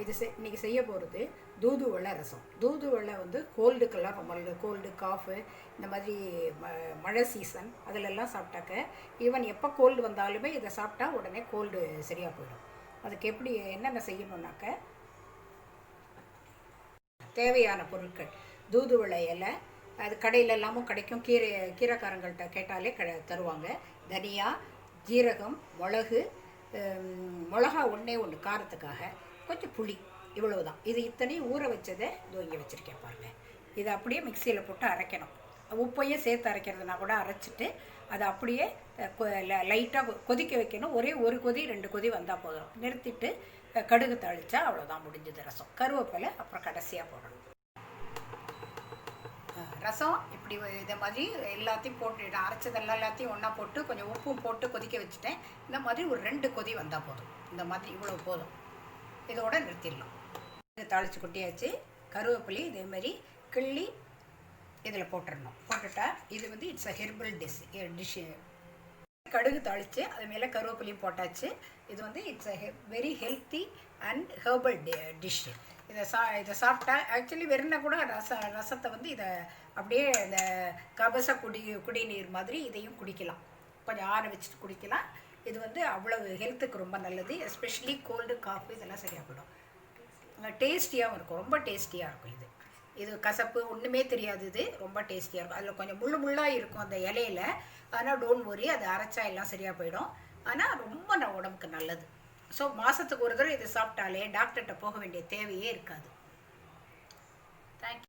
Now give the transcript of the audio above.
இன்றைக்கி செய்ய போகிறது தூதுவளை ரசம். தூதுவளை வந்து கோல்டுக்கெல்லாம் ரொம்ப நல்லது. கோல்டு, காஃபு, இந்த மாதிரி மழை சீசன் அதிலெல்லாம் சாப்பிட்டாக்க, ஈவன் எப்போ கோல்டு வந்தாலுமே இதை சாப்பிட்டா உடனே கோல்டு சரியாக போயிடும். அதுக்கு எப்படி என்னென்ன செய்யணுன்னாக்க, தேவையான பொருட்கள்: தூதுவளை இலை, அது கடையில் எல்லாமும் கிடைக்கும். கீரைக்காரங்கள்ட்ட கேட்டாலே தருவாங்க. தனியா, ஜீரகம், மிளகு, மிளகா ஒன்று காரத்துக்காக, கொஞ்சம் புளி, இவ்வளவு தான். இது இத்தனையும் ஊற வச்சதை இங்கே வச்சுருக்கேன் பாருங்கள். இதை அப்படியே மிக்சியில் போட்டு அரைக்கணும். உப்பையும் சேர்த்து அரைக்கிறதுனா கூட அரைச்சிட்டு அதை அப்படியே லைட்டாக கொதிக்க வைக்கணும். ஒரு கொதி 2 கொதி வந்தால் போதும். நிறுத்திட்டு கடுகு தாளித்தா அவ்வளோதான், முடிஞ்சது ரசம். கருவேப்பிலை அப்புறம் கடைசியாக போடணும். ரசம் இப்படி இதை மாதிரி எல்லாத்தையும் போட்டு அரைச்சதெல்லாம் எல்லாத்தையும் ஒன்றா போட்டு கொஞ்சம் உப்பும் போட்டு கொதிக்க வச்சுட்டேன். இந்த மாதிரி ஒரு 2 கொதி வந்தால் போதும். இந்த மாதிரி இவ்வளோ போதும். இதோட நிறுத்திடலாம். தாளித்து கொட்டியாச்சு. கருவேப்பிலை இதேமாரி கிள்ளி இதில் போட்டுடணும். போட்டுட்டா இது வந்து இட்ஸ் அ ஹெர்பல் டிஷ்ஷு. கடுகு தாளித்து அது மேலே கருவேப்பிலையும் போட்டாச்சு. இது வந்து it's a very healthy and herbal dish. இதை சாப்பிட்டா ஆக்சுவலி வெறும்னா கூட ரசத்தை வந்து இதை அப்படியே இந்த கபச குடிநீர் மாதிரி இதையும் குடிக்கலாம். கொஞ்சம் ஆற வச்சுட்டு குடிக்கலாம். இது வந்து அவ்வளவு ஹெல்த்துக்கு ரொம்ப நல்லது. எஸ்பெஷலி கோல்டு, காஃபு இதெல்லாம் சரியாக போயிடும். டேஸ்டியாகவும் இருக்கும். ரொம்ப டேஸ்டியாக இருக்கும். இது கசப்பு ஒன்றுமே தெரியாது. இது ரொம்ப டேஸ்டியாக இருக்கும். அதில் கொஞ்சம் முள்ளாக இருக்கும் அந்த இலையில. ஆனால் டோன்ட் வரி, அது அரைச்சா எல்லாம் சரியாக போயிடும். ஆனால் ரொம்ப உடம்புக்கு நல்லது. ஸோ மாதத்துக்கு ஒரு தடவை இதை சாப்பிட்டாலே டாக்டர்கிட்ட போக வேண்டிய தேவையே இருக்காது. தேங்க்யூ.